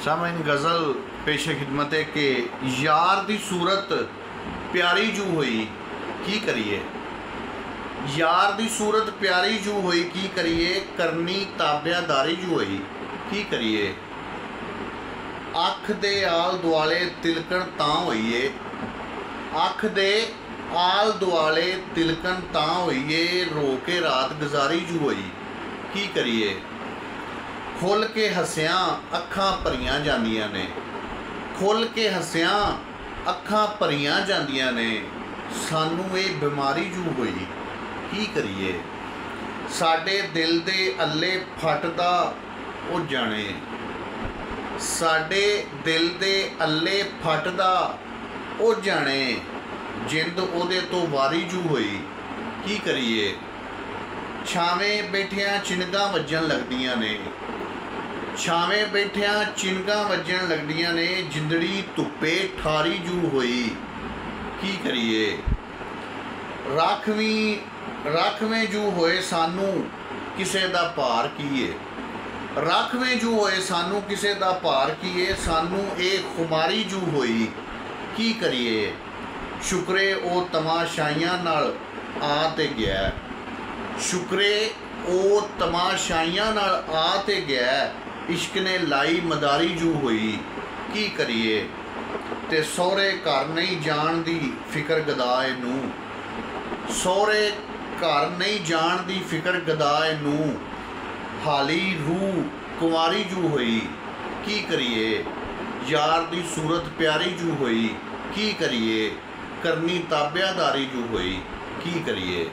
सामईन गज़ल पेशे खिदमत है कि यार दी सूरत प्यारी जू हुई की करिए। यार दी सूरत प्यारी जू हुई की करिए, करनी ताबियादारी जू हुई की करिए। अख दे आल दुआले तिलकन तां होईए, अख दे आल दुआले तिलकन तां होईए, रो के रात गुजारी जू हुई की करिए। खुल के हसियां अखां भरियां जांदियां ने, खुल के हसियां अखां भरियां जांदियां ने, सानू ये बीमारी जू हुई की करिए। साडे दिल दे अल्ले फटदा ओ जाने, साडे दिल दे अल्ले फटदा ओ जाने, जिंद ओदे तो वारी जू हुई की करिए। छावें बैठियां चिनगां वजन लगदियां ने, छावें बैठियां चिनगां वजन लगदियां ने, जिंदड़ी धुप्पे ठारी जू हुई की करिए। राखवें जू होए सानू किसे दा भार कीए, राखवें जू होए सानू किसे दा भार कीए, सानू ये खुमारी जू हुई की करिए। शुक्रे ओ तमाशाइयां नाल आ ते गया, शुक्रे ओ तमाशाइयां नाल आ ते गया, इश्क ने लाई मदारी जू हुई की करिए। ते सौरे घर नहीं जान दी फिक्र गदाए नू, सौरे घर नहीं जान दी फिक्र गदाए नू, हाली रूह कुंवारी जू हुई की करिए। यार दी सूरत प्यारी जू हुई की करिए, करनी ताबियादारी जू हुई की करिए।